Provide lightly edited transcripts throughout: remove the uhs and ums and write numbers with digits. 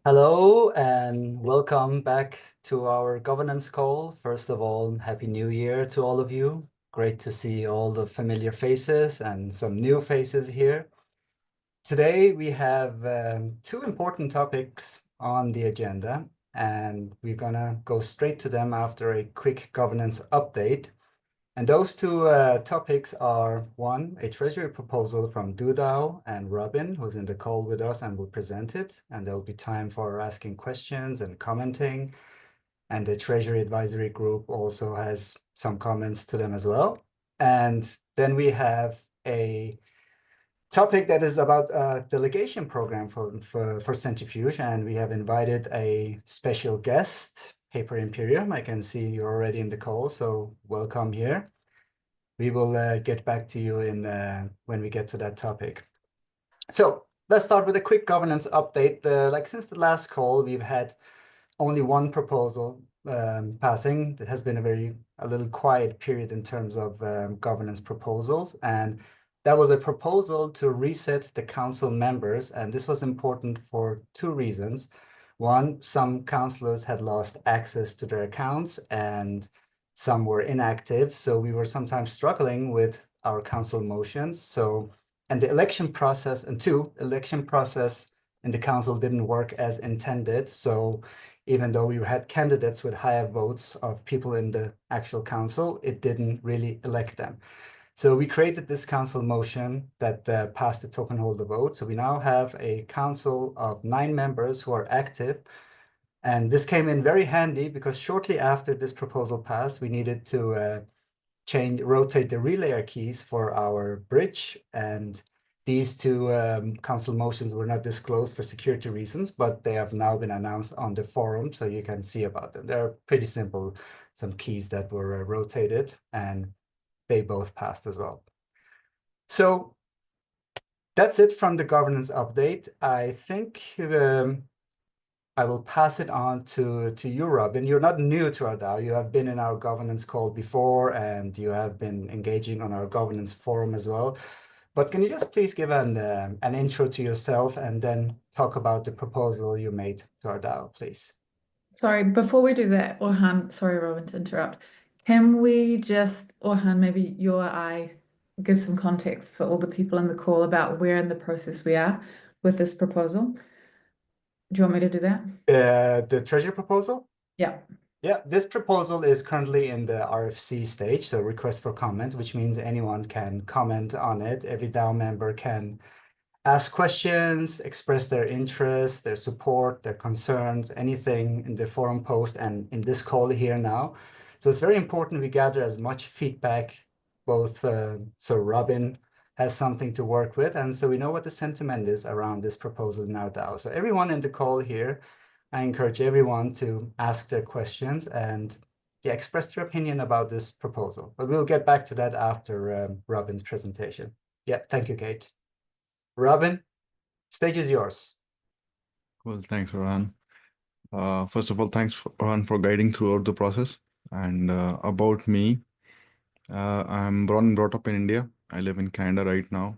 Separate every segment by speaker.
Speaker 1: Hello and welcome back to our governance call. First of all, Happy New Year to all of you. Great to see all the familiar faces and some new faces here. Today we have two important topics on the agenda, and we're gonna go straight to them after a quick governance update. And those two topics are one, a Treasury proposal from doDAO and Robin, who's in the call with us and will present it. And there'll be time for asking questions and commenting. And the Treasury Advisory Group also has some comments to them as well. And then we have a topic that is about a delegation program for Centrifuge. And we have invited a special guest, Paper Imperium. I can see you're already in the call, so welcome here. We will get back to you when we get to that topic. So let's start with a quick governance update. Since the last call, we've had only one proposal passing. It has been a little quiet period in terms of governance proposals, and that was a proposal to reset the council members, and this was important for two reasons. One, some councillors had lost access to their accounts, and some were inactive, so we were sometimes struggling with our council motions. And the election process, and two, election process in the council didn't work as intended. So even though we had candidates with higher votes of people in the actual council, it didn't really elect them. So we created this council motion that passed the token holder vote. So we now have a council of 9 members who are active. And this came in very handy because shortly after this proposal passed, we needed to rotate the relayer keys for our bridge. And these two council motions were not disclosed for security reasons, but they have now been announced on the forum, so you can see about them. They're pretty simple, some keys that were rotated, and they both passed as well. So that's it from the governance update. I think I will pass it on to you, Robin. You're not new to our DAO. You have been in our governance call before, and you have been engaging on our governance forum as well. But can you just please give an intro to yourself and then talk about the proposal you made to our DAO, please?
Speaker 2: Sorry, before we do that, Orhan, sorry, Robin, to interrupt. Can we just, Orhan, maybe you or I give some context for all the people in the call about where in the process we are with this proposal? Do you want me to do that?
Speaker 1: The treasury proposal?
Speaker 2: Yeah.
Speaker 1: Yeah, this proposal is currently in the RFC stage, so request for comment, which means anyone can comment on it. Every DAO member can ask questions, express their interest, their support, their concerns, anything in the forum post and in this call here now. So it's very important we gather as much feedback, both so Robin has something to work with, and so we know what the sentiment is around this proposal in our DAO. So everyone in the call here, I encourage everyone to ask their questions and express their opinion about this proposal. But we'll get back to that after Robin's presentation. Yeah, thank you, Kate. Robin, stage is yours.
Speaker 3: Well, thanks, Rohan. First of all, thanks, Rohan, for guiding throughout the process. And about me, I'm born and brought up in India. I live in Canada right now.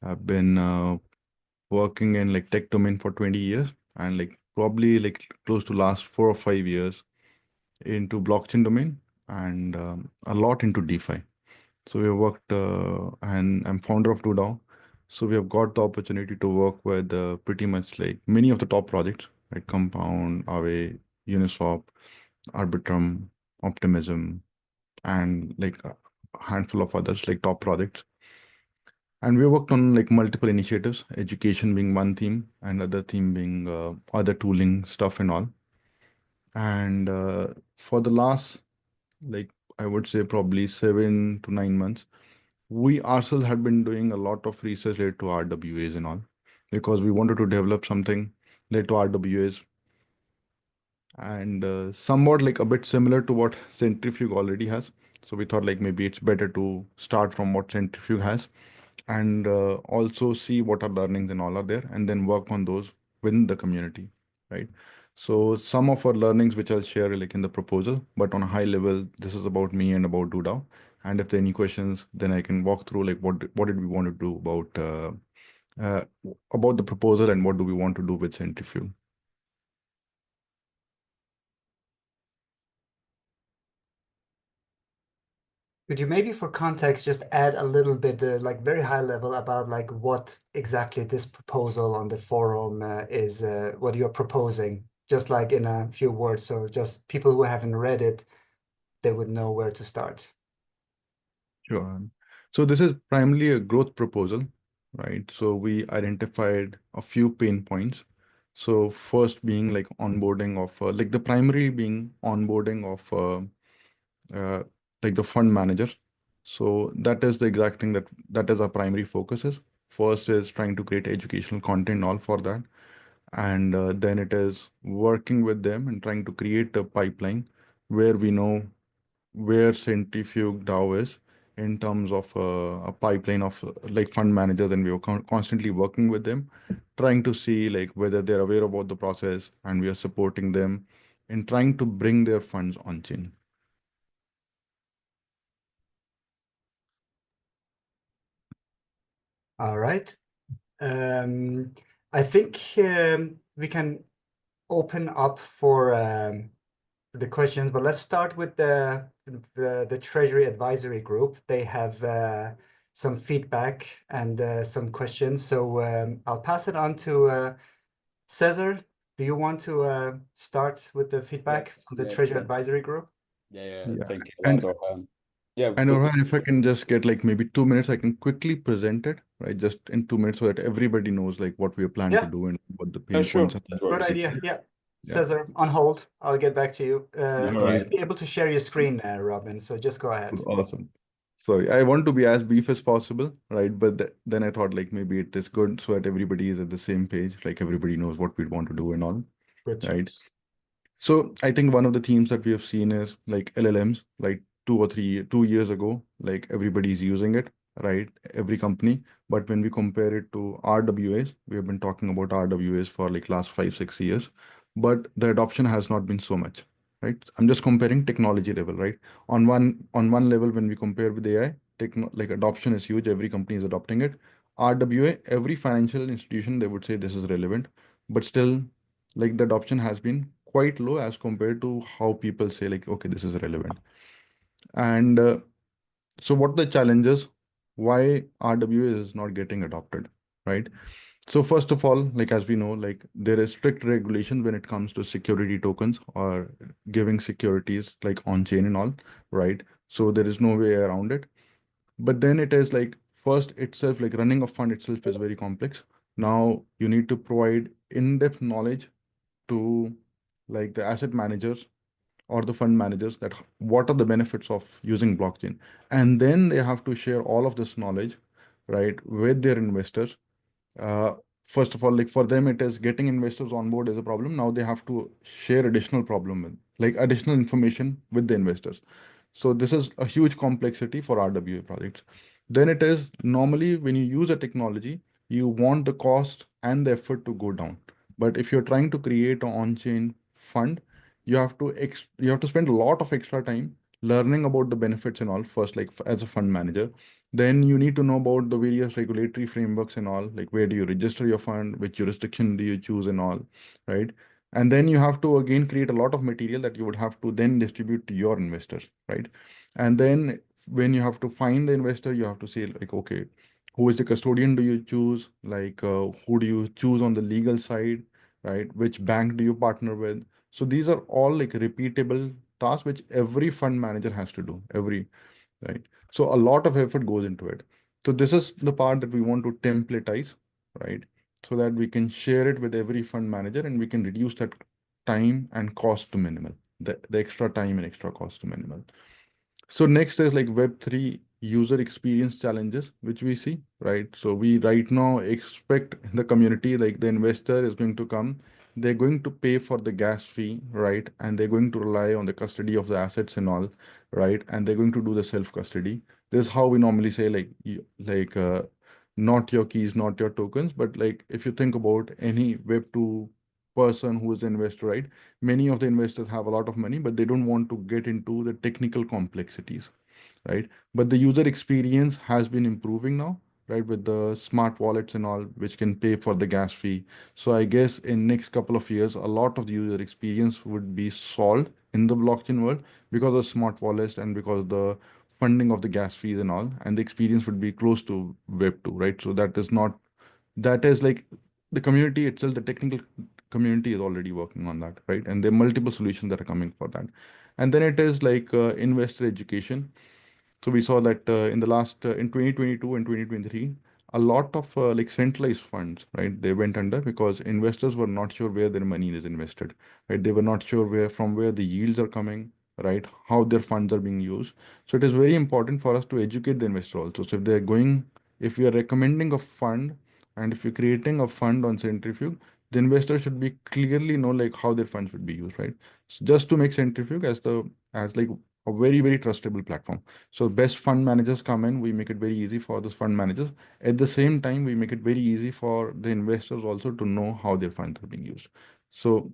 Speaker 3: I've been working in tech domain for 20 years and probably close to last 4 or 5 years into blockchain domain and a lot into DeFi. So we have worked and I'm founder of doDAO. So we have got the opportunity to work with pretty much many of the top projects, like Compound, Aave, Uniswap, Arbitrum, Optimism, and a handful of others top projects. And we worked on multiple initiatives, education being one theme, and other theme being other tooling stuff and all. And for the last, I would say probably 7 to 9 months, we ourselves had been doing a lot of research related to RWAs and all, because we wanted to develop something related to RWAs and somewhat a bit similar to what Centrifuge already has. So we thought maybe it's better to start from what Centrifuge has and also see what our learnings and all are there and then work on those within the community, right? So some of our learnings, which I'll share in the proposal, but on a high level, this is about me and about doDAO. And if there are any questions, then I can walk through what did we want to do about the proposal and what do we want to do with Centrifuge.
Speaker 1: Could you maybe for context just add a little bit, like very high level about like what exactly this proposal on the forum is, what you're proposing, just like in a few words, so just people who haven't read it, they would know where to start.
Speaker 3: Sure. So this is primarily a growth proposal, right? So we identified a few pain points. So first being like onboarding of like the primary being onboarding of like the fund manager. So that is the exact thing that is our primary focus is. First is trying to create educational content all for that. And then it is working with them and trying to create a pipeline where we know where Centrifuge DAO is in terms of a pipeline of like fund managers, and we were constantly working with them, trying to see like whether they're aware about the process, and we are supporting them in trying to bring their funds on chain.
Speaker 1: All right. I think we can open up for the questions, but let's start with the Treasury Advisory Group. They have some feedback and some questions. So I'll pass it on to Cesar. Do you want to start with the feedback
Speaker 4: Yes,
Speaker 1: from the
Speaker 4: yes,
Speaker 1: Treasury
Speaker 4: yeah.
Speaker 1: Advisory Group?
Speaker 4: Yeah,
Speaker 3: Yeah.
Speaker 4: thank you a lot,
Speaker 3: And
Speaker 4: Orhan. Yeah,
Speaker 3: and Orhan, if I can just get like maybe 2 minutes, I can quickly present it, right? Just in 2 minutes so that everybody knows like what we plan to
Speaker 1: Yeah,
Speaker 3: do and what the pain
Speaker 4: sure,
Speaker 3: points are.
Speaker 4: that
Speaker 1: good
Speaker 4: works.
Speaker 1: idea. Yeah.
Speaker 3: Yeah.
Speaker 1: Cesar, on hold. I'll get back to you.
Speaker 4: All
Speaker 1: You
Speaker 4: right.
Speaker 1: should be able to share your screen, Robin. So just go ahead.
Speaker 3: Awesome. Sorry, I want to be as brief as possible, right? But then I thought like maybe it is good so that everybody is at the same page, like everybody knows what we want to do and all,
Speaker 1: Good
Speaker 3: right?
Speaker 1: choice.
Speaker 3: So I think one of the themes that we have seen is like LLMs, like 2 years ago, like everybody's using it, right? Every company. But when we compare it to RWAs, we have been talking about RWAs for like last 5, 6 years, but the adoption has not been so much, right? I'm just comparing technology level, right? On one level, when we compare with AI, like adoption is huge. Every company is adopting it. RWA, every financial institution, they would say this is relevant, but still like the adoption has been quite low as compared to how people say like, okay, this is relevant. And so what are the challenges? Why RWA is not getting adopted, right? So first of all, like as we know, like there is strict regulation when it comes to security tokens or giving securities like on chain and all, right? So there is no way around it. But then it is like first itself, like running a fund itself is very complex. Now you need to provide in-depth knowledge to like the asset managers or the fund managers that what are the benefits of using blockchain, and then they have to share all of this knowledge, right, with their investors. uh, First of all, like for them it is getting investors on board is a problem. Now they have to share additional problem with like additional information with the investors. So this is a huge complexity for RWA projects. Then it is normally when you use a technology, you want the cost and the effort to go down. But if you're trying to create an on-chain fund, you have to spend a lot of extra time learning about the benefits and all first, like as a fund manager. Then you need to know about the various regulatory frameworks and all, like where do you register your fund, which jurisdiction do you choose and all, right? And then you have to again create a lot of material that you would have to then distribute to your investors, right? And then when you have to find the investor, you have to say like, okay, who is the custodian do you choose? Like, who do you choose on the legal side, right? Which bank do you partner with? So these are all like repeatable tasks which every fund manager has to do, right? So a lot of effort goes into it. So this is the part that we want to templatize, right? So that we can share it with every fund manager and we can reduce that time and cost to minimal, the extra time and extra cost to minimal. So next is like Web3 user experience challenges, which we see, right? So we right now expect the community, like the investor is going to come, they're going to pay for the gas fee, right? And they're going to rely on the custody of the assets and all, right? And they're going to do the self custody. This is how we normally say like, not your keys, not your tokens. But like if you think about any Web2 person who is an investor, right? Many of the investors have a lot of money, but they don't want to get into the technical complexities, right? But the user experience has been improving now, right, with the smart wallets and all, which can pay for the gas fee. So I guess in next couple of years, a lot of the user experience would be solved in the blockchain world because of smart wallets and because of the funding of the gas fees and all, and the experience would be close to Web 2, right? So that is like the community itself, the technical community is already working on that, right? And there are multiple solutions that are coming for that. And then it is like investor education. So we saw that in the last in 2022 and 2023, a lot of like centralized funds, right? They went under because investors were not sure where their money is invested, right? They were not sure where the yields are coming, right? How their funds are being used. So it is very important for us to educate the investor also. So if we are recommending a fund, and if you're creating a fund on Centrifuge, the investor should be clearly know like how their funds would be used, right? So just to make Centrifuge as like a very, very trustable platform. So best fund managers come in, we make it very easy for those fund managers. At the same time, we make it very easy for the investors also to know how their funds are being used. So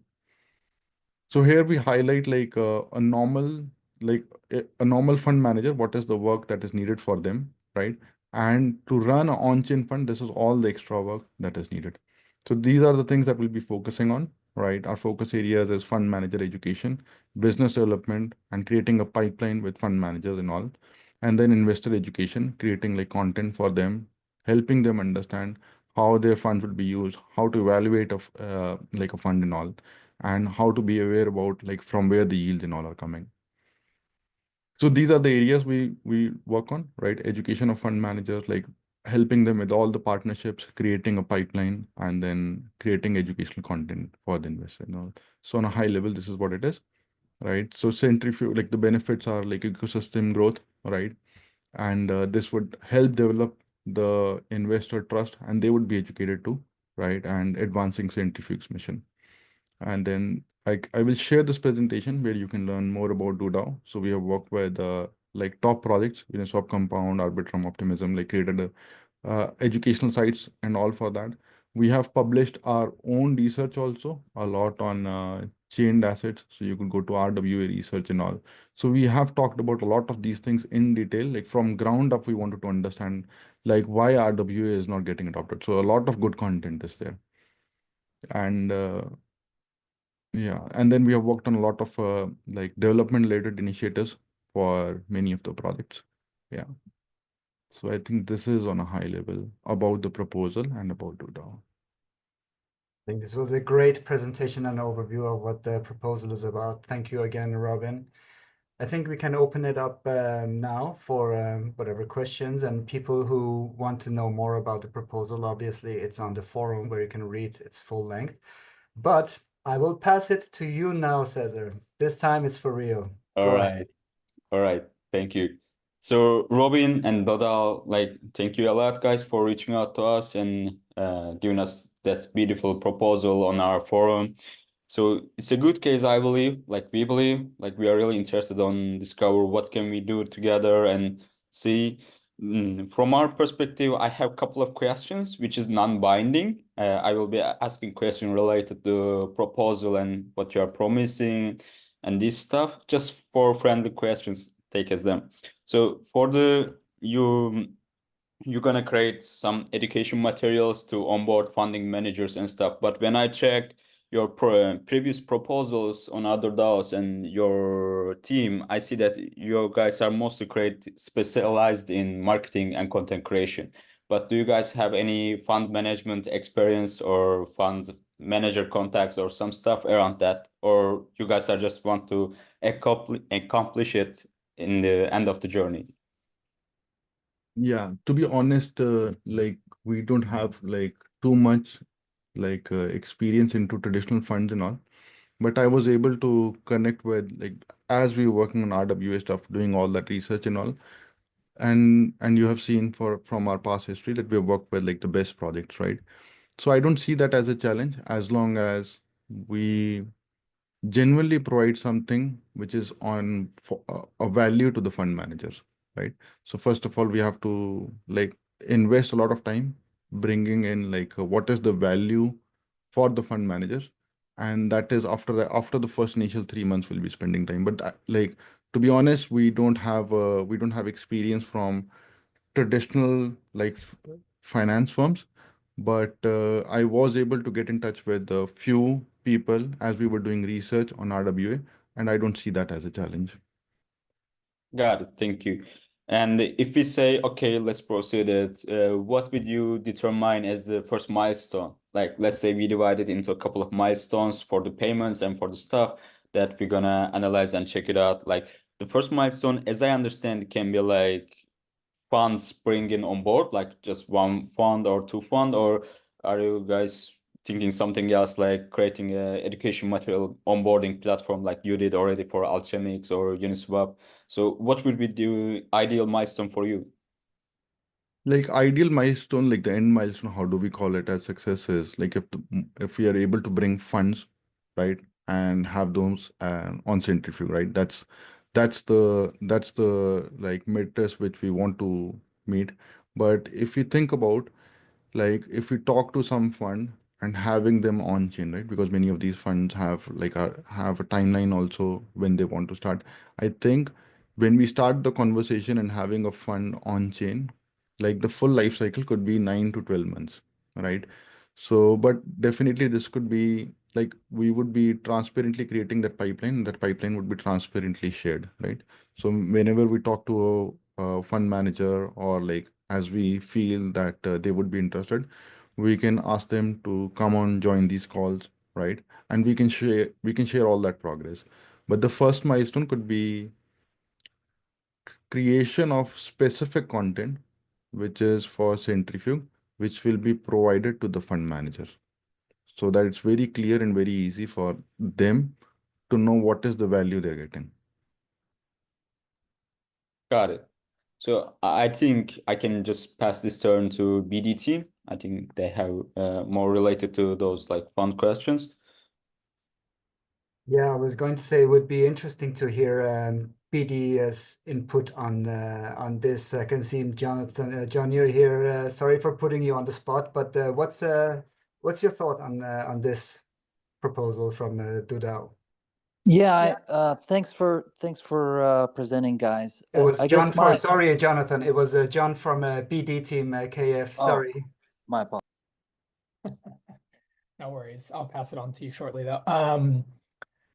Speaker 3: here we highlight like like a normal fund manager, what is the work that is needed for them, right? And to run an on-chain fund, this is all the extra work that is needed. So these are the things that we'll be focusing on, right? Our focus areas is fund manager education, business development, and creating a pipeline with fund managers and all. And then investor education, creating like content for them, helping them understand how their funds will be used, how to evaluate like a fund and all, and how to be aware about like from where the yields and all are coming. So these are the areas we work on, right? Education of fund managers, like helping them with all the partnerships, creating a pipeline, and then creating educational content for the investor and all. So on a high level, this is what it is, right? So Centrifuge, like the benefits are like ecosystem growth, right? And this would help develop the investor trust, and they would be educated too, right? And advancing Centrifuge's mission. And then I will share this presentation where you can learn more about doDAO. So we have worked with like top projects, Swap Compound, Arbitrum, Optimism, like created educational sites and all for that. We have published our own research also, a lot on chained assets. So you could go to RWA research and all. So we have talked about a lot of these things in detail, like from ground up, we wanted to understand like why RWA is not getting adopted. So a lot of good content is there. And yeah, and then we have worked on a lot of like development related initiatives for many of the projects. Yeah. So I think this is on a high level about the proposal and about doDAO.
Speaker 1: I think this was a great presentation and overview of what the proposal is about. Thank you again, Robin. I think we can open it up now for whatever questions and people who want to know more about the proposal. Obviously, it's on the forum where you can read its full length. But I will pass it to you now, Cesar. This time it's for real. Go ahead.
Speaker 4: All right. Thank you. So Robin and doDAO, like, thank you a lot, guys, for reaching out to us and giving us this beautiful proposal on our forum. So it's a good case, I believe. Like we believe, like we are really interested on discover what can we do together and see. From our perspective, I have a couple of questions, which is non-binding. I will be asking questions related to proposal and what you are promising and this stuff, just for friendly questions, take as them. So for you're gonna create some education materials to onboard funding managers and stuff. But when I checked your previous proposals on other DAOs and your team, I see that you guys are mostly specialized in marketing and content creation. But do you guys have any fund management experience or fund manager contacts or some stuff around that? Or you guys are just want to accomplish it in the end of the journey?
Speaker 3: Yeah, to be honest, like we don't have like too much like experience into traditional funds and all. But I was able to connect with like as we were working on RWA stuff, doing all that research and all. And you have seen from our past history that we have worked with like the best projects, right? So I don't see that as a challenge as long as we genuinely provide something which is on for a value to the fund managers, right? So first of all, we have to like invest a lot of time bringing in like what is the value for the fund managers, and that is after the first initial 3 months we'll be spending time. But like to be honest, we don't have experience from traditional like finance firms, but I was able to get in touch with a few people as we were doing research on RWA, and I don't see that as a challenge.
Speaker 4: Got it. Thank you. And if we say, okay, let's proceed it, what would you determine as the first milestone? Like, let's say we divide it into a couple of milestones for the payments and for the stuff that we're gonna analyze and check it out. Like, the first milestone, as I understand, can be like funds bringing on board, like just one fund or two fund, or are you guys thinking something else, like creating a education material onboarding platform like you did already for Alchemix or Uniswap? So what would be the ideal milestone for you?
Speaker 3: Like ideal milestone, like the end milestone, how do we call it as success is like if we are able to bring funds, right, and have those on Centrifuge, right? That's the like mid-test which we want to meet. But if you think about like if we talk to some fund and having them on chain, right? Because many of these funds have like have a timeline also when they want to start. I think when we start the conversation and having a fund on chain, like the full life cycle could be 9 to 12 months, right? So, but definitely this could be like we would be transparently creating that pipeline. That pipeline would be transparently shared, right? So whenever we talk to a fund manager or like as we feel that they would be interested, we can ask them to come on join these calls, right? And we can share all that progress. But the first milestone could be creation of specific content, which is for Centrifuge, which will be provided to the fund manager so that it's very clear and very easy for them to know what is the value they're getting.
Speaker 4: Got it. So I think I can just pass this turn to BD team. I think they have more related to those like fund questions.
Speaker 1: Yeah, I was going to say it would be interesting to hear BD's input on this. I can see John, you're here. Sorry for putting you on the spot, but what's your thought on this proposal from doDAO?
Speaker 5: Yeah, thanks for presenting, guys.
Speaker 1: It was
Speaker 5: I
Speaker 1: John
Speaker 5: guess my
Speaker 1: sorry, Jonathan. It was John from BD team KF.
Speaker 5: oh,
Speaker 1: Sorry.
Speaker 5: my apologies.
Speaker 6: No worries. I'll pass it on to you shortly, though.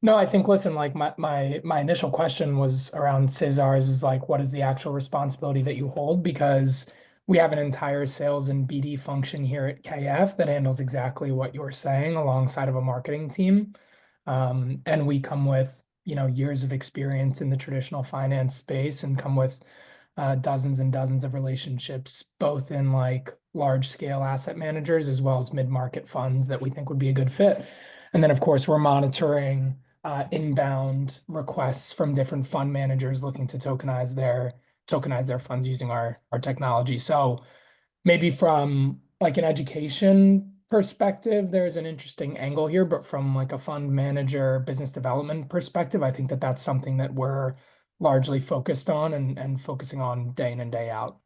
Speaker 6: No, I think, listen, like my initial question was around Cesar's is like, what is the actual responsibility that you hold? Because we have an entire sales and BD function here at KF that handles exactly what you're saying alongside of a marketing team. And we come with, years of experience in the traditional finance space and come with dozens and dozens of relationships, both in like large scale asset managers as well as mid-market funds that we think would be a good fit. And then, of course, we're monitoring inbound requests from different fund managers looking to tokenize their funds using our technology. So maybe from like an education perspective, there's an interesting angle here, but from like a fund manager business development perspective, I think that that's something that we're largely focused on and focusing on day in and day out.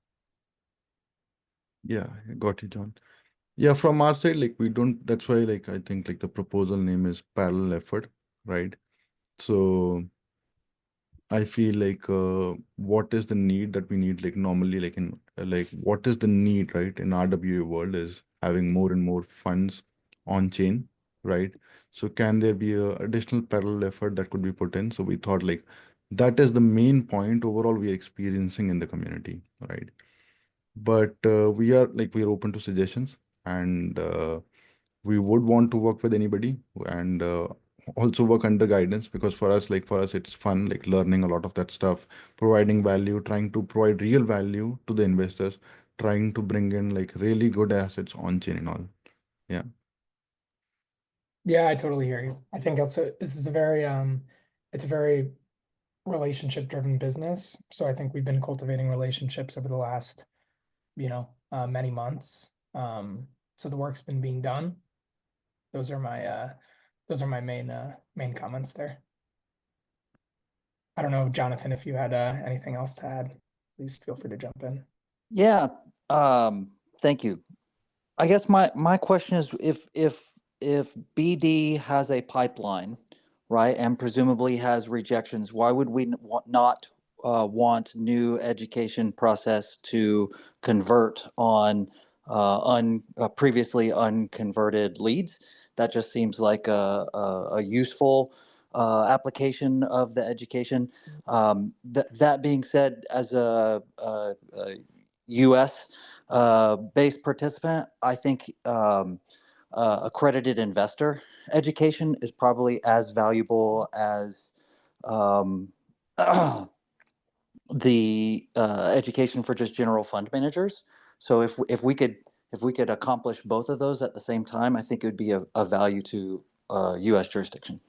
Speaker 3: Yeah, I got you, John. Yeah, from our side, like we don't, that's why like I think like the proposal name is parallel effort, right? So I feel like what is the need that we need like normally like in like what is the need, right, in RWA world is having more and more funds on chain, right? So can there be a additional parallel effort that could be put in? So we thought like that is the main point overall we are experiencing in the community, right? But we are open to suggestions and we would want to work with anybody and also work under guidance because for us it's fun like learning a lot of that stuff, providing value, trying to provide real value to the investors, trying to bring in like really good assets on chain and all. Yeah.
Speaker 6: Yeah, I totally hear you. I think this is a very it's a very relationship driven business. So I think we've been cultivating relationships over the last, many months. So the work's been being done. Those are my main comments there. I don't know, Jonathan, if you had anything else to add, please feel free to jump in.
Speaker 5: Yeah, thank you. I guess my question is if BD has a pipeline, right, and presumably has rejections, why would we not want new education process to convert on previously unconverted leads? That just seems like a useful application of the education. That being said, as a U.S. Based participant, I think accredited investor education is probably as valuable as um, the education for just general fund managers. So if we could accomplish both of those at the same time, I think it would be a value to U.S. jurisdiction.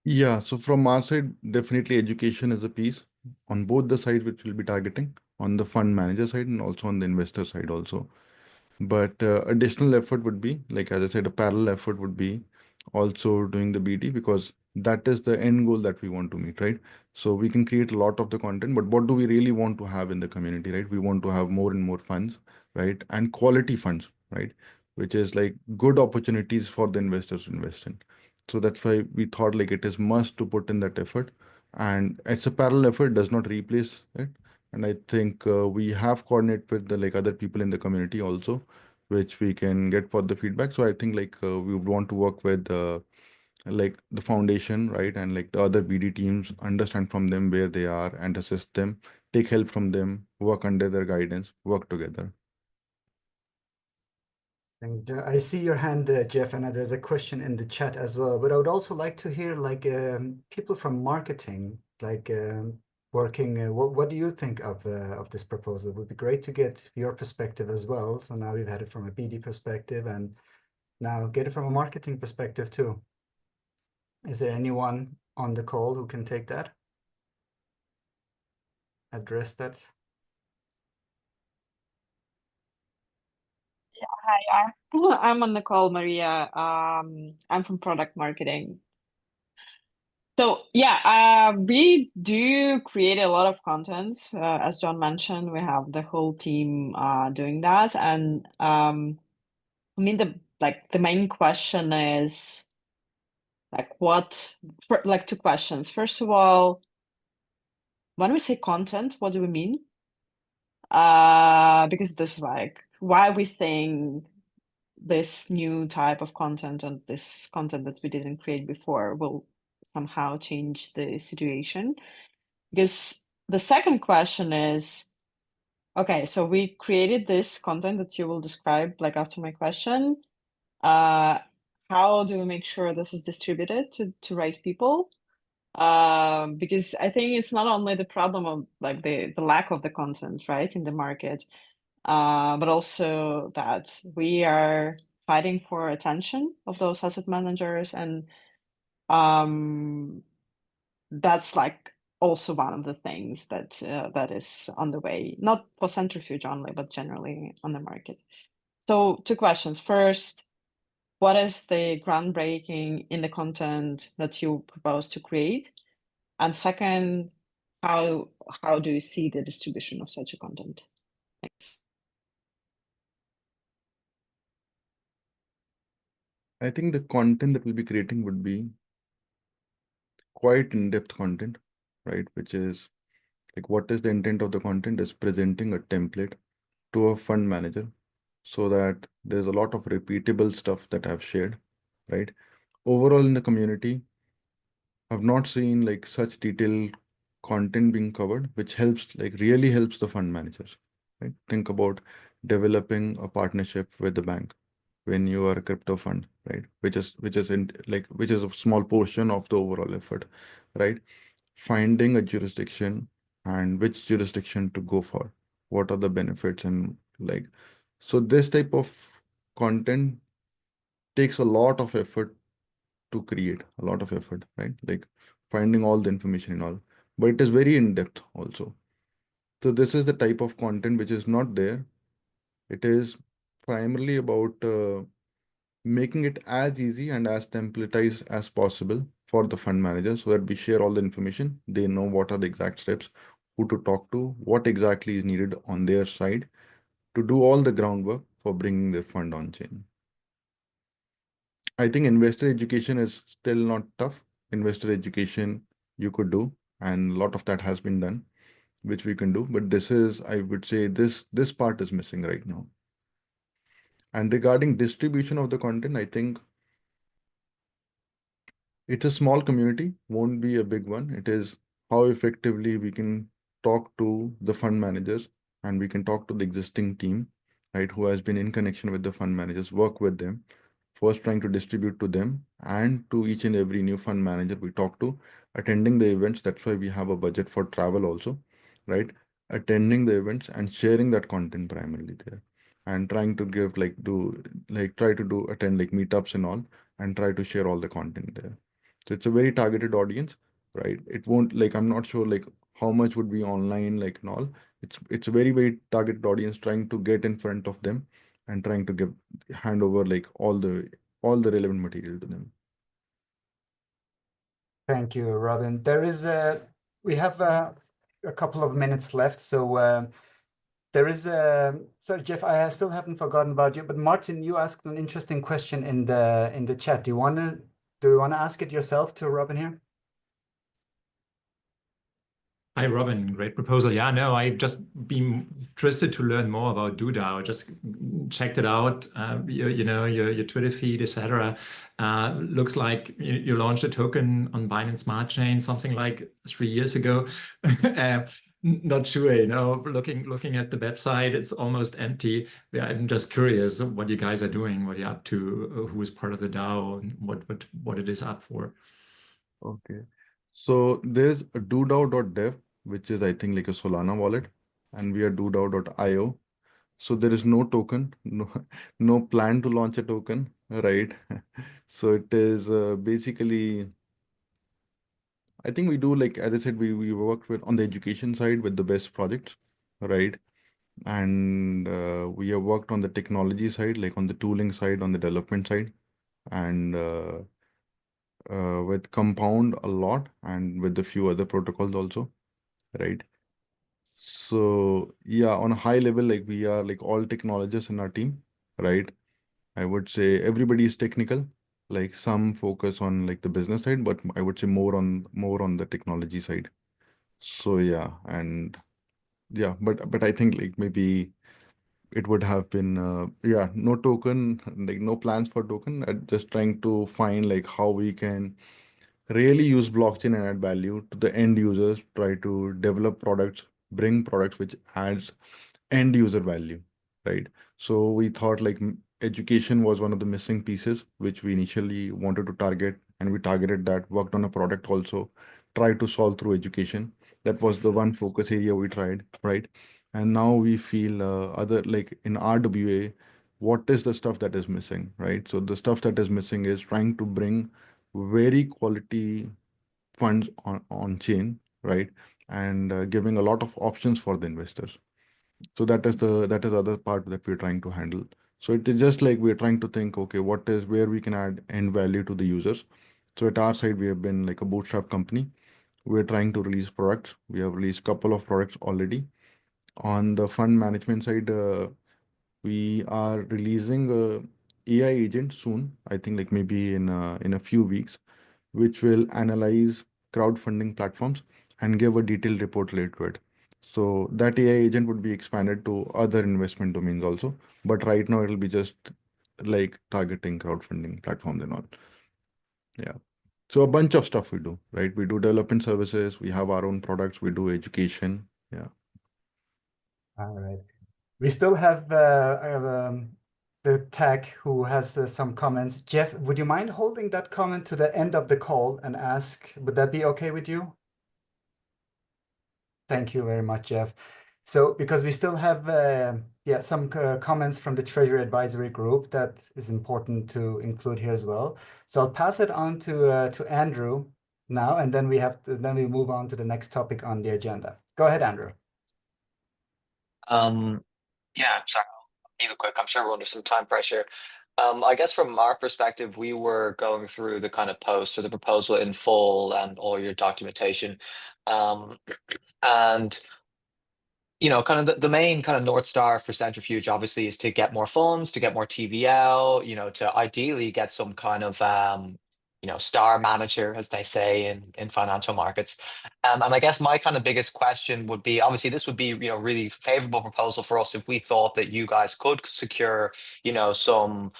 Speaker 3: Yeah, so from our side, definitely education is a piece on both the sides which we'll be targeting, on the fund manager side and also on the investor side also. But additional effort would be, like as I said, a parallel effort would be also doing the BD, because that is the end goal that we want to meet, right? So we can create a lot of the content, but what do we really want to have in the community, right? We want to have more and more funds, right? And quality funds, right? Which is like good opportunities for the investors to invest in. So that's why we thought like it is must to put in that effort, and it's a parallel effort, does not replace it. And I think we have coordinated with the like other people in the community also, which we can get for the feedback. So I think like we would want to work with like the foundation, right? And like the other BD teams, understand from them where they are and assist them, take help from them, work under their guidance, work together.
Speaker 1: And I see your hand, Jeff, and there's a question in the chat as well. But I would also like to hear like people from marketing, like working. What do you think of this proposal? It would be great to get your perspective as well. So now we've had it from a BD perspective, and now get it from a marketing perspective too. Is there anyone on the call who can take that? Address that?
Speaker 7: Hi, I'm on the call, Maria. I'm from product marketing. So yeah, we do create a lot of content. As John mentioned, we have the whole team doing that. And I mean the main question is like two questions. First of all, when we say content, what do we mean? Because this is like why we think this new type of content and this content that we didn't create before will somehow change the situation. Because the second question is, okay, so we created this content that you will describe like after my question. How do we make sure this is distributed to right people? Because I think it's not only the problem of like the lack of the content, right, in the market, but also that we are fighting for attention of those asset managers, and that's like also one of the things that that is on the way, not for Centrifuge only, but generally on the market. So two questions. First, what is the groundbreaking in the content that you propose to create? And second, how do you see the distribution of such a content? Thanks.
Speaker 3: I think the content that we'll be creating would be quite in-depth content, right? Which is like what is the intent of the content is presenting a template to a fund manager so that there's a lot of repeatable stuff that I've shared, right? Overall in the community, I've not seen like such detailed content being covered, which helps, like really helps the fund managers, right? Think about developing a partnership with the bank when you are a crypto fund, right? Which is in like which is a small portion of the overall effort, right? Finding a jurisdiction and which jurisdiction to go for, what are the benefits, and like so this type of content takes a lot of effort to create, a lot of effort, right? Like finding all the information and all, but it is very in depth also. So this is the type of content which is not there. It is primarily about making it as easy and as templatized as possible for the fund manager so that we share all the information. They know what are the exact steps, who to talk to, what exactly is needed on their side to do all the groundwork for bringing their fund on chain. I think investor education is still not tough. Investor education you could do, and a lot of that has been done, which we can do. But this is, I would say, this part is missing right now. And regarding distribution of the content, I think it's a small community, won't be a big one. It is how effectively we can talk to the fund managers and we can talk to the existing team, right, who has been in connection with the fund managers, work with them, first trying to distribute to them and to each and every new fund manager we talk to, attending the events. That's why we have a budget for travel also, right? Attending the events and sharing that content primarily there, and trying to give try to do attend like meetups and all, and try to share all the content there. So it's a very targeted audience, right? It won't like, I'm not sure like how much would be online like and all. It's a very, very targeted audience, trying to get in front of them and trying to hand over like all the relevant material to them.
Speaker 1: Thank you, Robin. We have a couple of minutes left, so there is sorry, Jeff, I still haven't forgotten about you, but Martin, you asked an interesting question in the chat. Do you wanna ask it yourself to Robin here?
Speaker 8: Hi, Robin. Great proposal. Yeah, no, I've just been interested to learn more about doDAO. Just checked it out. Your Twitter feed, etc. Looks like you launched a token on Binance Smart Chain something like 3 years ago. Not sure, looking at the website, it's almost empty. Yeah, I'm just curious what you guys are doing, what you're up to, who is part of the DAO, and what it is up for.
Speaker 3: Okay. So there's a doDAO.dev, which is I think like a Solana wallet, and we are doDAO.io. So there is no token, no plan to launch a token, right? So it is basically, I think we do like, as I said, we work with on the education side with the best projects, right? And we have worked on the technology side, like on the tooling side, on the development side, and with Compound a lot, and with a few other protocols also, right? So yeah, on a high level, like we are like all technologists in our team, right? I would say everybody is technical, like some focus on like the business side, but I would say more on the technology side. So yeah, and yeah, but I think like maybe it would have been no token, like no plans for token. Just trying to find like how we can really use blockchain and add value to the end users, try to develop products, bring products which adds end user value, right? So we thought like education was one of the missing pieces which we initially wanted to target, and we targeted that, worked on a product also, tried to solve through education. That was the one focus area we tried, right? And now we feel other like in RWA, what is the stuff that is missing, right? So the stuff that is missing is trying to bring very quality funds on chain, right? And giving a lot of options for the investors. So that is the other part that we're trying to handle. So it is just like we're trying to think, okay, what is where we can add end value to the users. So at our side, we have been like a bootstrap company. We're trying to release products. We have released a couple of products already. On the fund management side, we are releasing a AI agent soon. I think like maybe in a few weeks, which will analyze crowdfunding platforms and give a detailed report related to it. So that AI agent would be expanded to other investment domains also. But right now it'll be just like targeting crowdfunding platforms and all. Yeah. So a bunch of stuff we do, right? We do development services, we have our own products, we do education. Yeah.
Speaker 1: All right. We still have the tech who has some comments. Jeff, would you mind holding that comment to the end of the call and ask, would that be okay with you? Thank you very much, Jeff. So because we still have some comments from the Treasury Advisory Group that is important to include here as well. So I'll pass it on to Andrew now, and then we move on to the next topic on the agenda. Go ahead, Andrew.
Speaker 9: Yeah, sorry, I'll keep it quick. I'm sure we're under some time pressure. I guess from our perspective, we were going through the kind of post or the proposal in full and all your documentation. And kind of the main kind of North Star for Centrifuge obviously is to get more funds, to get more TVL, to ideally get some kind of star manager, as they say in financial markets. And I guess my kind of biggest question would be, obviously, this would be, really favorable proposal for us if we thought that you guys could secure, some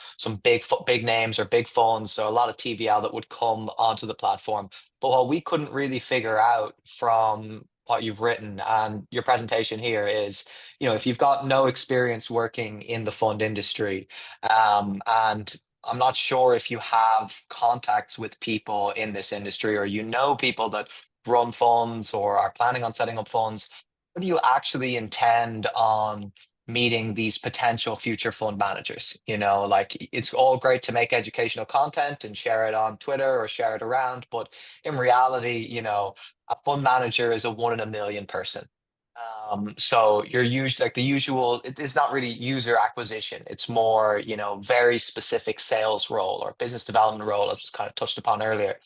Speaker 9: big names or big funds, so a lot of TVL that would come onto the platform. But what we couldn't really figure out from what you've written and your presentation here is, if you've got no experience working in the fund industry, and I'm not sure if you have contacts with people in this industry or people that run funds or are planning on setting up funds. How do you actually intend on meeting these potential future fund managers? Like, it's all great to make educational content and share it on Twitter or share it around, but in reality, a fund manager is a 1 in a million person. So you're usually like the usual, it's not really user acquisition. It's more, very specific sales role or business development role, as was kind of touched upon earlier.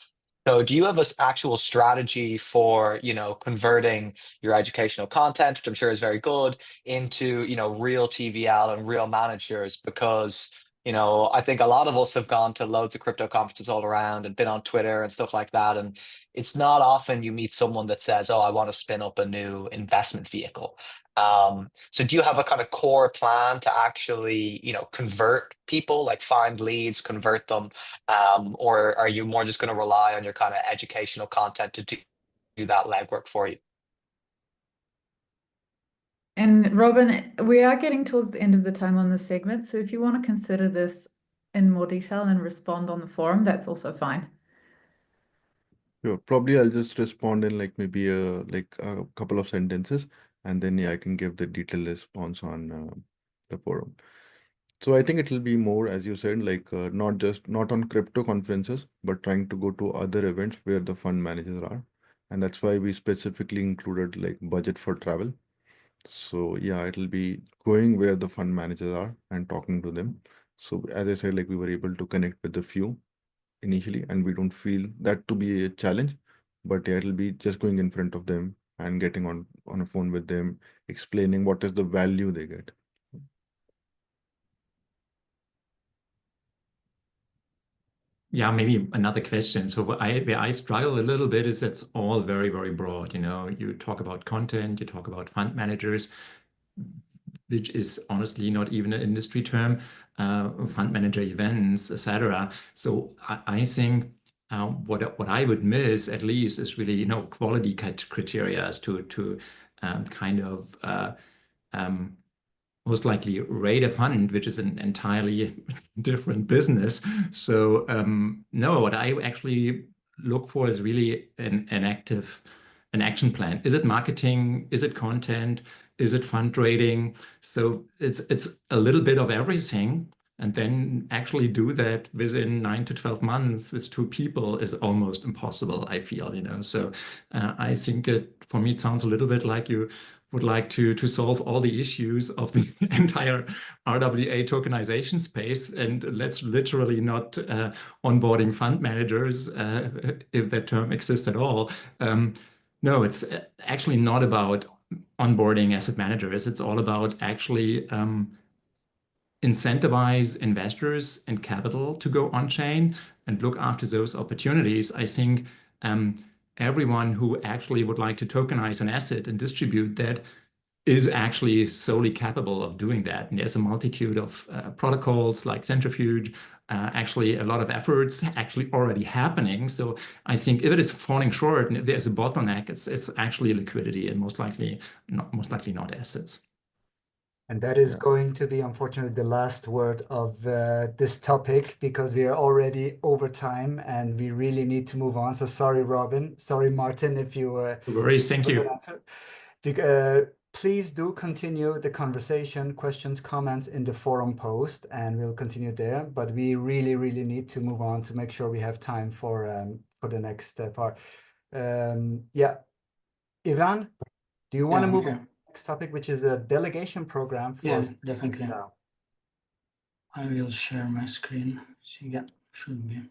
Speaker 9: So do you have an actual strategy for, converting your educational content, which I'm sure is very good, into, real TVL and real managers? Because, I think a lot of us have gone to loads of crypto conferences all around and been on Twitter and stuff like that. And it's not often you meet someone that says, oh, I want to spin up a new investment vehicle. So do you have a kind of core plan to actually, convert people, like find leads, convert them? Or are you more just going to rely on your kind of educational content to do that legwork for you?
Speaker 2: And Robin, we are getting towards the end of the time on this segment, so if you want to consider this in more detail and respond on the forum, that's also fine.
Speaker 3: Sure. Probably I'll just respond in like maybe a couple of sentences, and then I can give the detailed response on the forum. So I think it will be more, as you said, like not on crypto conferences, but trying to go to other events where the fund managers are. And that's why we specifically included like budget for travel. So yeah, it'll be going where the fund managers are and talking to them. So as I said, like we were able to connect with a few initially, and we don't feel that to be a challenge. But yeah, it'll be just going in front of them and getting on a phone with them, explaining what is the value they get.
Speaker 8: Yeah, maybe another question. So where I struggle a little bit is it's all very, very broad. You talk about content, you talk about fund managers, which is honestly not even an industry term, fund manager events, etc. So I think what I would miss at least is really quality criteria as to kind of most likely rate a fund, which is an entirely different business. So no, what I actually look for is really an action plan. Is it marketing? Is it content? Is it fund trading? So it's a little bit of everything. And then actually do that within 9 to 12 months with 2 people is almost impossible, I feel, So I think for me, it sounds a little bit like you would like to solve all the issues of the entire RWA tokenization space, and let's literally not onboarding fund managers, if that term exists at all. No, it's actually not about onboarding asset managers. It's all about actually incentivize investors and capital to go on chain and look after those opportunities. I think everyone who actually would like to tokenize an asset and distribute that is actually solely capable of doing that. And there's a multitude of protocols like Centrifuge, actually a lot of efforts actually already happening. So I think if it is falling short and if there's a bottleneck, it's actually liquidity and most likely not assets.
Speaker 1: And that is going to be, unfortunately, the last word of this topic, because we are already over time and we really need to move on. So sorry, Robin. Sorry, Martin, if you
Speaker 8: No worries. Thank you.
Speaker 1: Please do continue the conversation, questions, comments in the forum post, and we'll continue there. But we really, really need to move on to make sure we have time for the next part. Yeah, Ivan, do you want to move on to the next topic, which is a delegation program for?
Speaker 10: Yes, definitely. I will share my screen. So, yeah, should be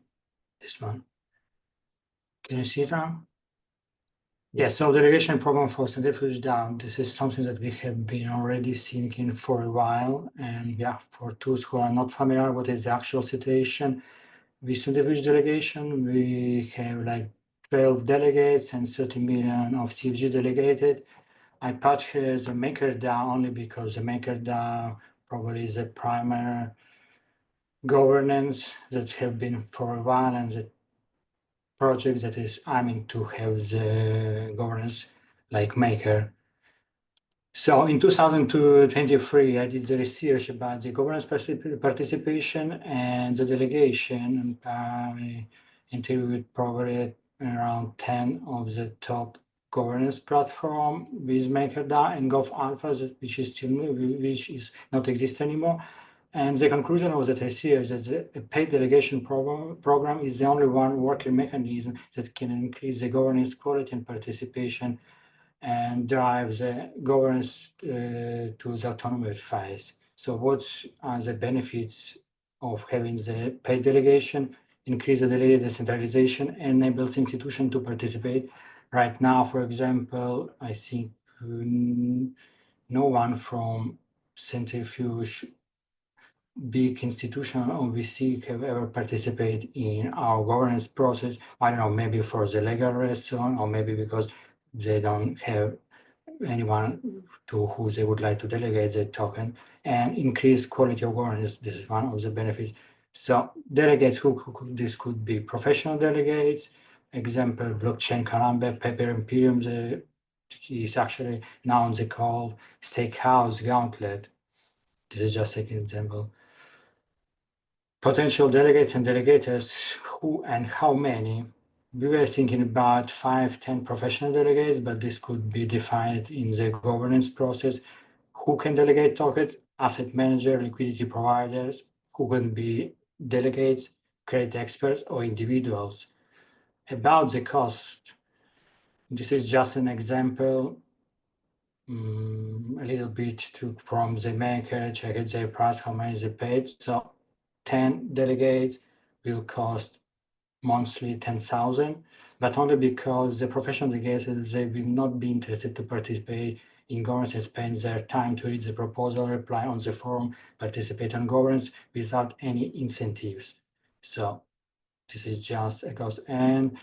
Speaker 10: this one. Can you see it now? Yeah, so the delegation program for Centrifuge DAO, this is something that we have been already thinking for a while. And yeah, for those who are not familiar, what is the actual situation? with Centrifuge delegation, we have like 12 delegates and 30 million of CFG delegated. I put here as a maker DAO only because the maker DAO probably is a primary governance that have been for a while, and the project that is aiming to have the governance like maker. So in 2023, I did the research about the governance participation and the delegation, and I interviewed probably around 10 of the top governance platform with MakerDAO and Gov Alpha, which is not exist anymore. And the conclusion of that research is that the paid delegation program is the only one working mechanism that can increase the governance quality and participation and drive the governance to the autonomous phase. So what are the benefits of having the paid delegation? Increase the delegate decentralization, enables institutions to participate. Right now, for example, I think no one from Centrifuge, big institution or VC, have ever participated in our governance process. I don't know, maybe for the legal reason, or maybe because they don't have anyone to who they would like to delegate the token, and increase quality of governance. This is one of the benefits. So delegates, this could be professional delegates. Example, Blockchain Columbia, Paper Imperium, is actually now on the call, Steakhouse, Gauntlet. This is just an example. Potential delegates and delegators, who and how many? We were thinking about 5-10 professional delegates, but this could be defined in the governance process. Who can delegate token? Asset manager, liquidity providers. Who can be delegates, credit experts, or individuals? About the cost, this is just an example. A little bit from the maker, check it their price, how many they paid. So 10 delegates will cost monthly 10,000, but only because the professional delegates, they will not be interested to participate in governance and spend their time to read the proposal, reply on the forum, participate on governance without any incentives. So this is just a cost. And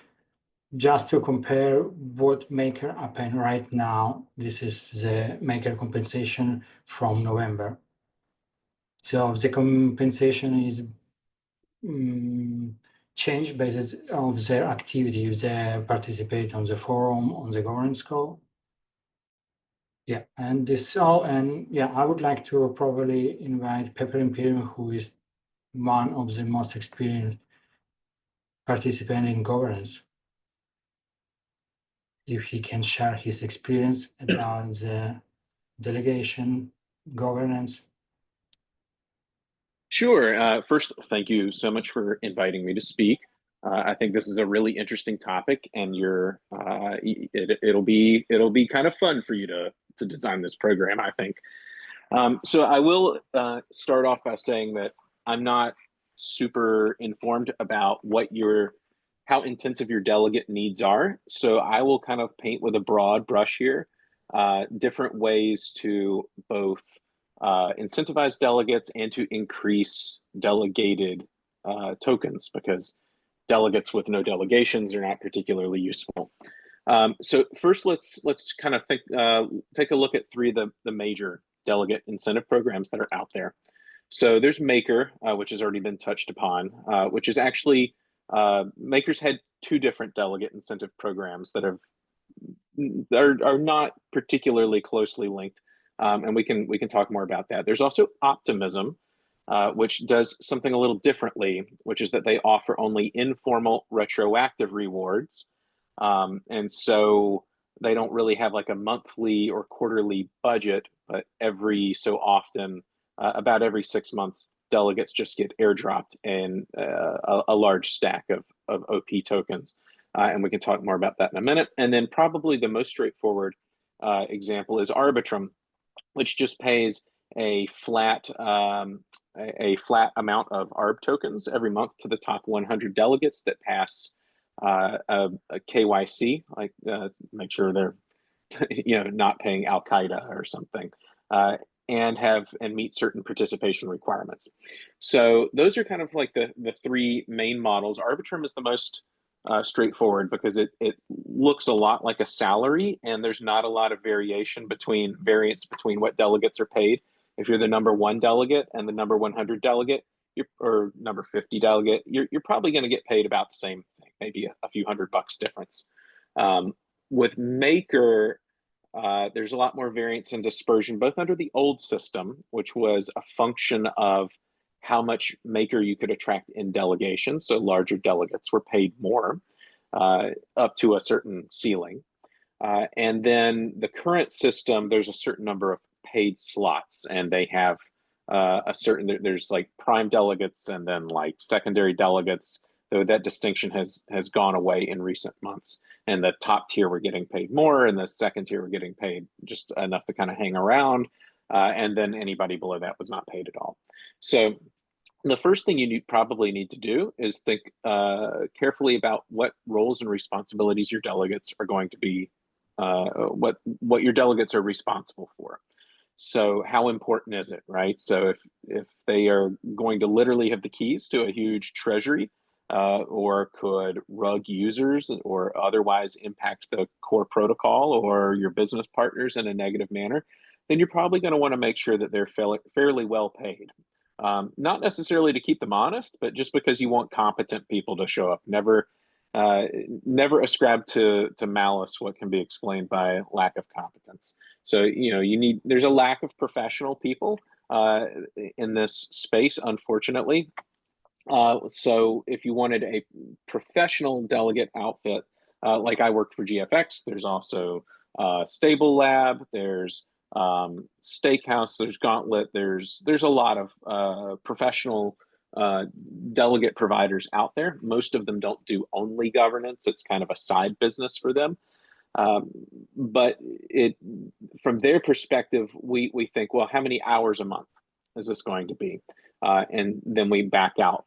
Speaker 10: just to compare what maker happened right now, this is the maker compensation from November. So the compensation is changed based on their activity, if they participate on the forum, on the governance call. Yeah, and this all, and yeah, I would like to probably invite Pepper Imperium, who is one of the most experienced participants in governance, if he can share his experience about the delegation governance.
Speaker 11: Sure. First, thank you so much for inviting me to speak. I think this is a really interesting topic, and it'll be kind of fun for you to design this program, I think. So I will start off by saying that I'm not super informed about how intensive your delegate needs are. So I will kind of paint with a broad brush here, different ways to both incentivize delegates and to increase delegated tokens, because delegates with no delegations are not particularly useful. So first, let's kind of take a look at three of the major delegate incentive programs that are out there. So there's Maker, which has already been touched upon, which is actually Maker's had two different delegate incentive programs that are not particularly closely linked, and we can talk more about that. There's also Optimism, which does something a little differently, which is that they offer only informal retroactive rewards, and so they don't really have like a monthly or quarterly budget, but every so often, about every 6 months, delegates just get airdropped in a large stack of OP tokens. And we can talk more about that in a minute. And then probably the most straightforward example is Arbitrum, which just pays a flat amount of ARB tokens every month to the top 100 delegates that pass a KYC, make sure they're not paying Al Qaeda or something. and meet certain participation requirements. So those are kind of like the three main models. Arbitrum is the most straightforward because it looks a lot like a salary, and there's not a lot of variance between what delegates are paid. If you're the number 1 delegate and the number 100 delegate, or number 50 delegate, you're probably going to get paid about the same thing, maybe a few $100 difference. With Maker, there's a lot more variance and dispersion, both under the old system, which was a function of how much Maker you could attract in delegations. So larger delegates were paid more, up to a certain ceiling. And then the current system, there's a certain number of paid slots, and they have there's like prime delegates and then like secondary delegates, though that distinction has gone away in recent months. And the top tier were getting paid more, and the second tier were getting paid just enough to kind of hang around. And then anybody below that was not paid at all. So the first thing you probably need to do is think carefully about what roles and responsibilities your delegates are going to be, what your delegates are responsible for. So how important is it, right? So if they are going to literally have the keys to a huge treasury, or could rug users or otherwise impact the core protocol or your business partners in a negative manner, then you're probably going to want to make sure that they're fairly well paid. Not necessarily to keep them honest, but just because you want competent people to show up. Never ascribe to malice what can be explained by lack of competence. So there's a lack of professional people in this space, unfortunately. So if you wanted a professional delegate outfit, like I worked for GFX, there's also Stable Lab, there's Steakhouse, there's Gauntlet, there's a lot of professional delegate providers out there. Most of them don't do only governance. It's kind of a side business for them. But from their perspective, we think, well, how many hours a month is this going to be? And then we back out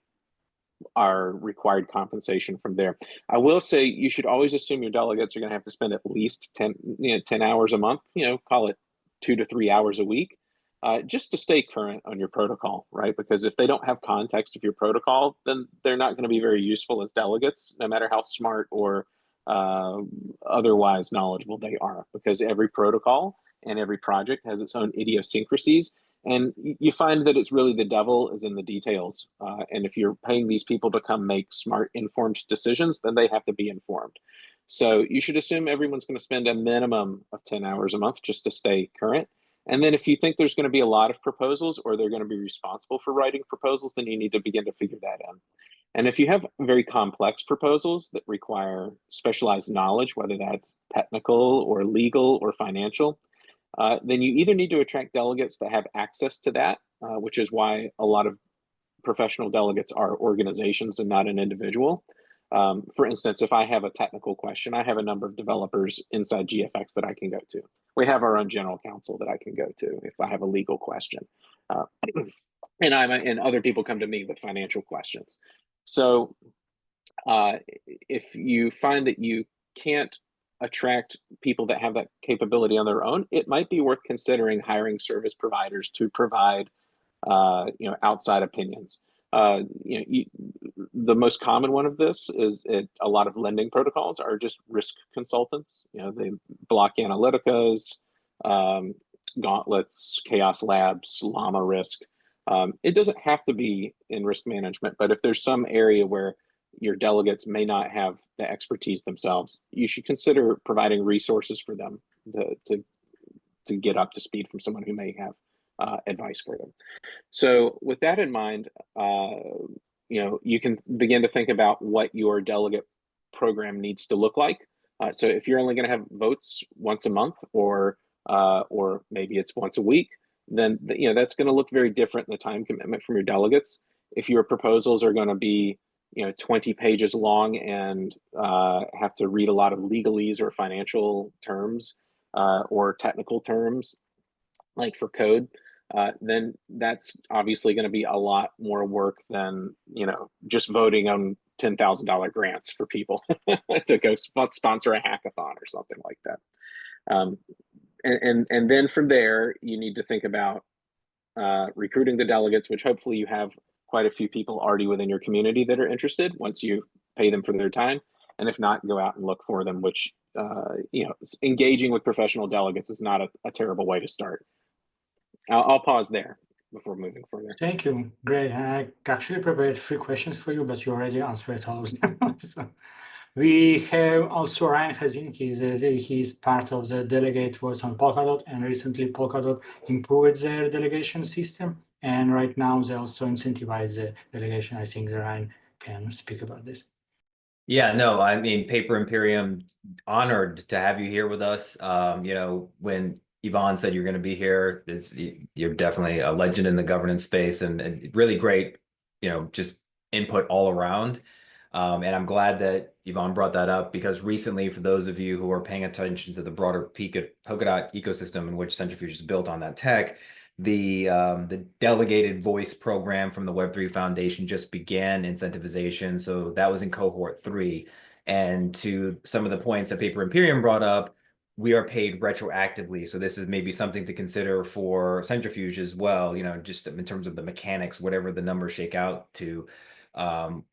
Speaker 11: our required compensation from there. I will say you should always assume your delegates are going to have to spend at least 10 hours a month, call it 2 to 3 hours a week, just to stay current on your protocol, right? Because if they don't have context of your protocol, then they're not going to be very useful as delegates, no matter how smart or otherwise knowledgeable they are, because every protocol and every project has its own idiosyncrasies. And you find that it's really the devil is in the details. And if you're paying these people to come make smart, informed decisions, then they have to be informed. So you should assume everyone's going to spend a minimum of 10 hours a month just to stay current. And then if you think there's going to be a lot of proposals, or they're going to be responsible for writing proposals, then you need to begin to figure that in. And if you have very complex proposals that require specialized knowledge, whether that's technical or legal or financial, then you either need to attract delegates that have access to that, which is why a lot of professional delegates are organizations and not an individual. For instance, if I have a technical question, I have a number of developers inside GFX that I can go to. We have our own general counsel that I can go to if I have a legal question. And other people come to me with financial questions. So if you find that you can't attract people that have that capability on their own, it might be worth considering hiring service providers to provide outside opinions. The most common one of this is a lot of lending protocols are just risk consultants. They Block Analytica's, Gauntlets, Chaos Labs, Llama Risk. It doesn't have to be in risk management, but if there's some area where your delegates may not have the expertise themselves, you should consider providing resources for them to get up to speed from someone who may have advice for them. So with that in mind, you can begin to think about what your delegate program needs to look like. So if you're only going to have votes once a month, or maybe it's once a week, then that's going to look very different in the time commitment from your delegates. If your proposals are going to be 20 pages long and have to read a lot of legalese or financial terms or technical terms, like for code, then that's obviously going to be a lot more work than just voting on $10,000 grants for people to go sponsor a hackathon or something like that. And then from there, you need to think about recruiting the delegates, which hopefully you have quite a few people already within your community that are interested once you pay them for their time. And if not, go out and look for them, which, engaging with professional delegates is not a terrible way to start. I'll pause there before moving further.
Speaker 10: Thank you. Great. I actually prepared 3 questions for you, but you already answered all of them. So we have also Ryan Hazinki. He's part of the delegate voice on Polkadot, and recently Polkadot improved their delegation system. And right now they also incentivize the delegation. I think that Ryan can speak about this.
Speaker 12: Yeah, no, I mean, Paper Imperium, honored to have you here with us. When Yvonne said you're going to be here, you're definitely a legend in the governance space and really great, just input all around. And I'm glad that Yvonne brought that up because recently, for those of you who are paying attention to the broader Polkadot ecosystem in which Centrifuge is built on that tech, the delegated voice program from the Web3 Foundation just began incentivization. So that was in cohort 3. And to some of the points that Paper Imperium brought up, we are paid retroactively. So this is maybe something to consider for Centrifuge as well, just in terms of the mechanics, whatever the numbers shake out to.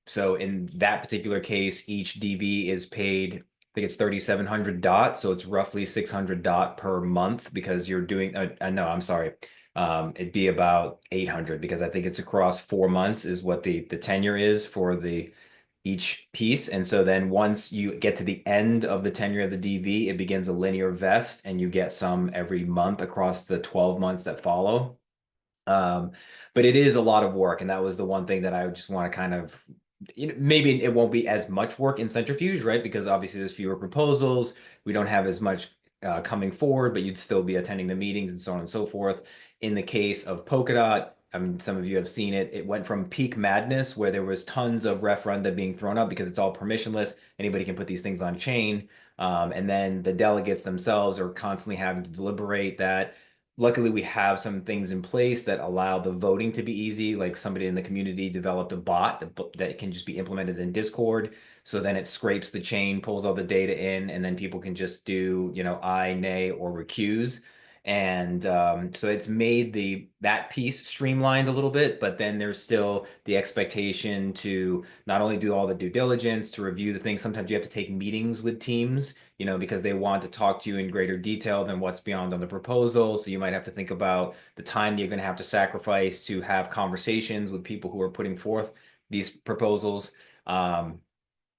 Speaker 12: So in that particular case, each DV is paid, I think it's 3,700 DOT. So it's roughly 600 DOT per month because you're doing, no, I'm sorry. It'd be about 800 because I think it's across 4 months is what the tenure is for each piece. And so then once you get to the end of the tenure of the DV, it begins a linear vest and you get some every month across the 12 months that follow. But it is a lot of work. And that was the one thing that I just want to kind of, maybe it won't be as much work in Centrifuge, right? Because obviously there's fewer proposals. We don't have as much coming forward, but you'd still be attending the meetings and so on and so forth. In the case of Polkadot, I mean, some of you have seen it. It went from peak madness where there was tons of referenda being thrown up because it's all permissionless. Anybody can put these things on chain. And then the delegates themselves are constantly having to deliberate that. Luckily, we have some things in place that allow the voting to be easy. Like somebody in the community developed a bot that can just be implemented in Discord. So then it scrapes the chain, pulls all the data in, and then people can just do, aye, nay, or recuse. And so it's made that piece streamlined a little bit, but then there's still the expectation to not only do all the due diligence, to review the things. Sometimes you have to take meetings with teams, because they want to talk to you in greater detail than what's beyond on the proposal. So you might have to think about the time you're going to have to sacrifice to have conversations with people who are putting forth these proposals.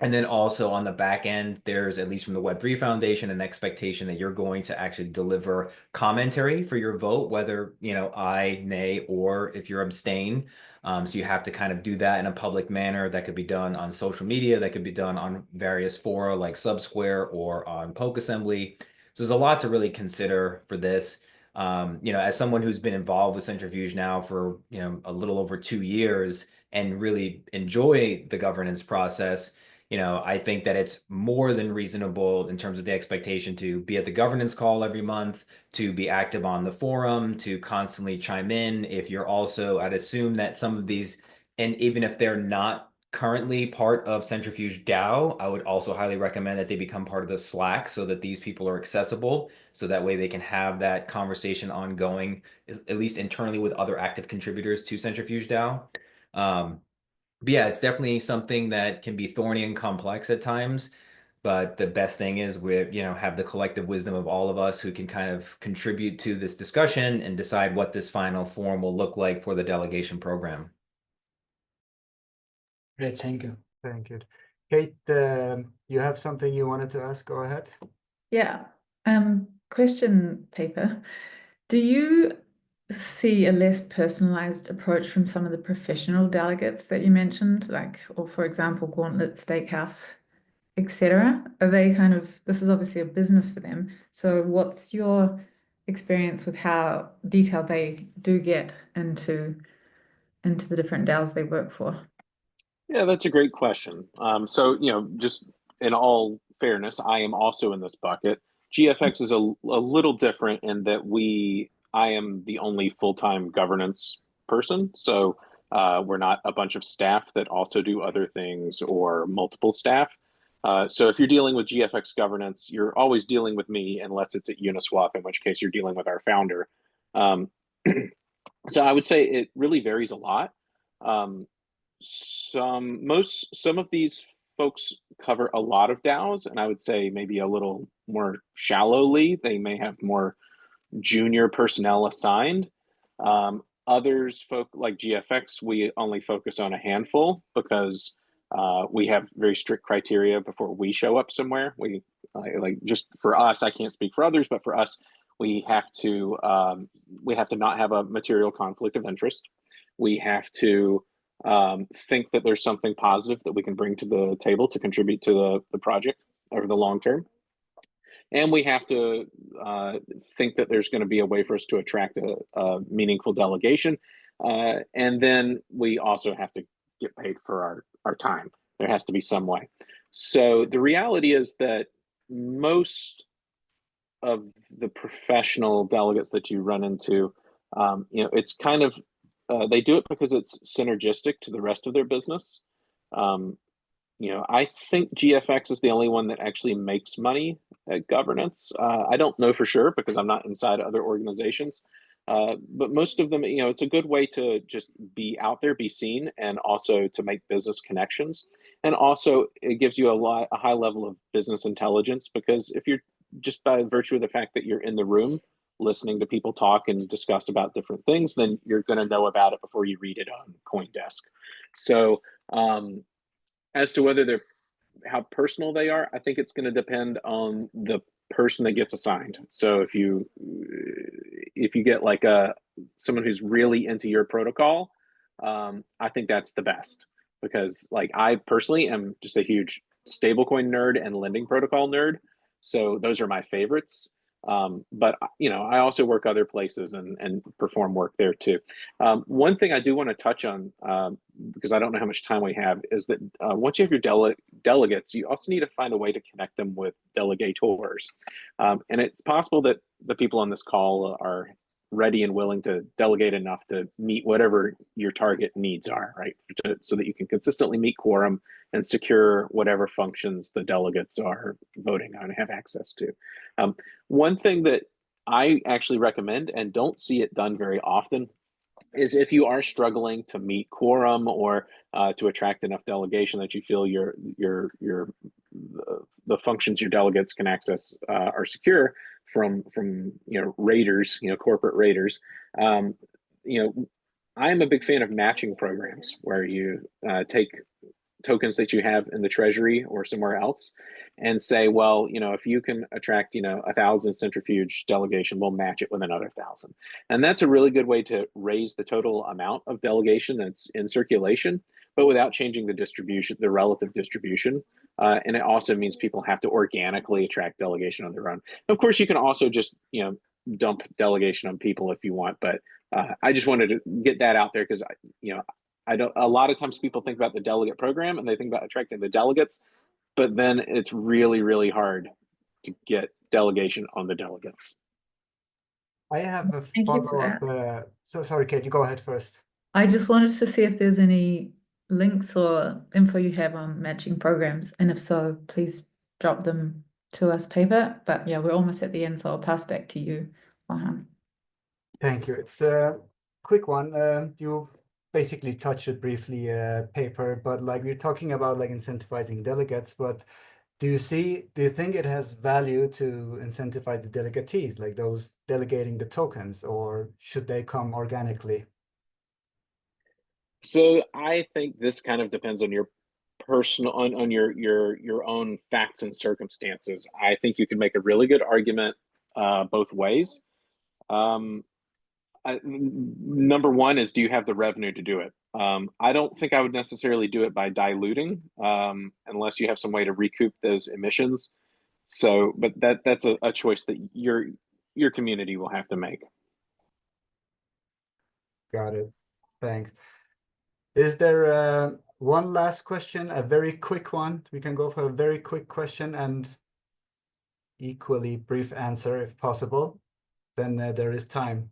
Speaker 12: And then also on the back end, there's, at least from the Web3 Foundation, an expectation that you're going to actually deliver commentary for your vote, whether, aye, nay, or if you're abstain. So you have to kind of do that in a public manner. That could be done on social media. That could be done on various fora like Subsquare or on Poke Assembly. So there's a lot to really consider for this. As someone who's been involved with Centrifuge now for, a little over 2 years and really enjoy the governance process, I think that it's more than reasonable in terms of the expectation to be at the governance call every month, to be active on the forum, to constantly chime in. If you're also, I'd assume that some of these, and even if they're not currently part of Centrifuge DAO, I would also highly recommend that they become part of the Slack so that these people are accessible. So that way they can have that conversation ongoing, at least internally with other active contributors to Centrifuge DAO. But yeah, it's definitely something that can be thorny and complex at times. But the best thing is we, have the collective wisdom of all of us who can kind of contribute to this discussion and decide what this final form will look like for the delegation program.
Speaker 10: Great, thank you.
Speaker 1: Thank you. Kate, you have something you wanted to ask? Go ahead.
Speaker 2: Yeah. Question, Paper. Do you see a less personalized approach from some of the professional delegates that you mentioned, or for example, Gauntlet Steakhouse, etc.? Are they kind of, this is obviously a business for them. So what's your experience with how detailed they do get into the different DAOs they work for?
Speaker 11: Yeah, that's a great question. So, just in all fairness, I am also in this bucket. GFX is a little different in that I am the only full-time governance person. So we're not a bunch of staff that also do other things or multiple staff. So if you're dealing with GFX governance, you're always dealing with me unless it's at Uniswap, in which case you're dealing with our founder. So I would say it really varies a lot. Some of these folks cover a lot of DAOs, and I would say maybe a little more shallowly. They may have more junior personnel assigned. Others, folk like GFX, we only focus on a handful because we have very strict criteria before we show up somewhere. We like, just for us, I can't speak for others, but for us, we have to not have a material conflict of interest. We have to think that there's something positive that we can bring to the table to contribute to the project over the long term. And we have to think that there's going to be a way for us to attract a meaningful delegation. And then we also have to get paid for our time. There has to be some way. So the reality is that most of the professional delegates that you run into, it's kind of, they do it because it's synergistic to the rest of their business. I think GFX is the only one that actually makes money at governance. I don't know for sure because I'm not inside other organizations. But most of them, it's a good way to just be out there, be seen, and also to make business connections. And also it gives you a high level of business intelligence, because if you're just by virtue of the fact that you're in the room listening to people talk and discuss about different things, then you're going to know about it before you read it on CoinDesk. So, as to whether how personal they are, I think it's going to depend on the person that gets assigned. So if you get like someone who's really into your protocol, I think that's the best, because like I personally am just a huge stablecoin nerd and lending protocol nerd. So those are my favorites. But I also work other places and perform work there too. One thing I do want to touch on, because I don't know how much time we have, is that once you have your delegates, you also need to find a way to connect them with delegators. And it's possible that the people on this call are ready and willing to delegate enough to meet whatever your target needs are, right? So that you can consistently meet quorum and secure whatever functions the delegates are voting on and have access to. One thing that I actually recommend and don't see it done very often is if you are struggling to meet quorum or to attract enough delegation that you feel the functions your delegates can access are secure from raiders, corporate raiders. I'm a big fan of matching programs where you take tokens that you have in the Treasury or somewhere else and say, well, if you can attract 1,000 Centrifuge delegation, we'll match it with another 1,000. And that's a really good way to raise the total amount of delegation that's in circulation, but without changing the relative distribution. And it also means people have to organically attract delegation on their own. Of course, you can also just dump delegation on people if you want, but I just wanted to get that out there because I don't. A lot of times people think about the delegate program and they think about attracting the delegates, but then it's really, really hard to get delegation on the delegates.
Speaker 1: I have a
Speaker 2: Thank you for
Speaker 1: follow-up. So sorry, Kate, you go ahead first.
Speaker 2: I just wanted to see if there's any links or info you have on matching programs, and if so, please drop them to us, Paper. But yeah, we're almost at the end, so I'll pass back to you, Mohan.
Speaker 1: Thank you. It's a quick one. You basically touched it briefly, Paper, but like we're talking about like incentivizing delegates, but do you think it has value to incentivize the delegatees, like those delegating the tokens, or should they come organically?
Speaker 11: So I think this kind of depends on your personal on your own facts and circumstances. I think you can make a really good argument both ways. Number one is, do you have the revenue to do it? I don't think I would necessarily do it by diluting, unless you have some way to recoup those emissions. So, but that's a choice that your community will have to make.
Speaker 1: Got it. Thanks. Is there one last question, a very quick one? We can go for a very quick question and equally brief answer if possible. Then there is time.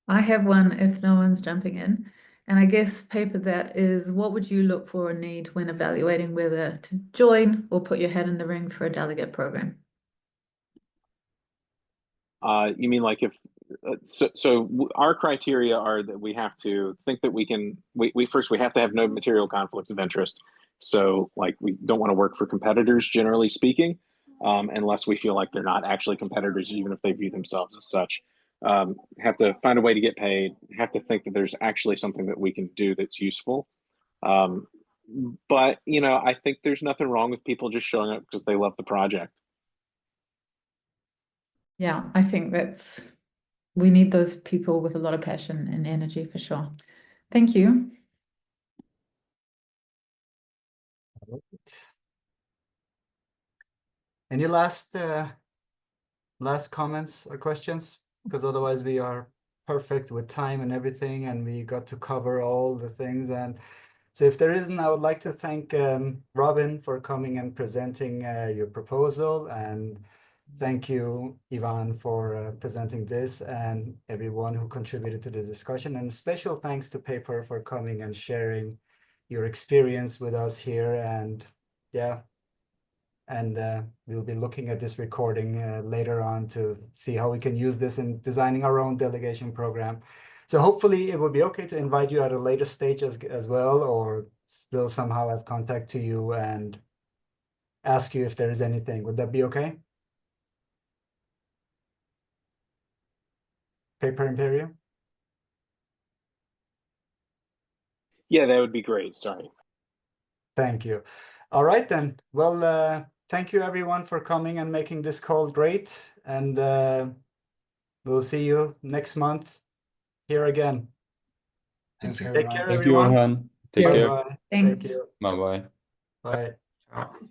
Speaker 2: I have one if no one's jumping in. And I guess, Paper, that is, what would you look for or need when evaluating whether to join or put your head in the ring for a delegate program?
Speaker 11: You mean like our criteria are that we have to think that we have to have no material conflicts of interest. So like we don't want to work for competitors, generally speaking, unless we feel like they're not actually competitors, even if they view themselves as such. Have to find a way to get paid, have to think that there's actually something that we can do that's useful. But you know, I think there's nothing wrong with people just showing up because they love the project.
Speaker 2: Yeah, I think we need those people with a lot of passion and energy for sure. Thank you.
Speaker 1: Any last comments or questions? Because otherwise we are perfect with time and everything, and we got to cover all the things. And so if there isn't, I would like to thank Robin for coming and presenting your proposal, and thank you, Ivan, for presenting this, and everyone who contributed to the discussion. And special thanks to Paper for coming and sharing your experience with us here. And yeah, and we'll be looking at this recording later on to see how we can use this in designing our own delegation program. So hopefully it will be okay to invite you at a later stage as well, or still somehow have contact to you and ask you if there is anything. Would that be okay? Paper Imperium?
Speaker 11: Yeah, that would be great. Sorry.
Speaker 1: Thank you. All right then. Well, thank you everyone for coming and making this call great. And we'll see you next month here again.
Speaker 10: Thanks,
Speaker 1: Take
Speaker 10: everyone.
Speaker 1: care,
Speaker 4: Thank you,
Speaker 1: everyone.
Speaker 4: Orhan. Take
Speaker 6: Yeah.
Speaker 4: care.
Speaker 1: Bye-bye.
Speaker 2: Thanks.
Speaker 1: Thank you.
Speaker 4: Bye bye.
Speaker 1: Bye. Ciao.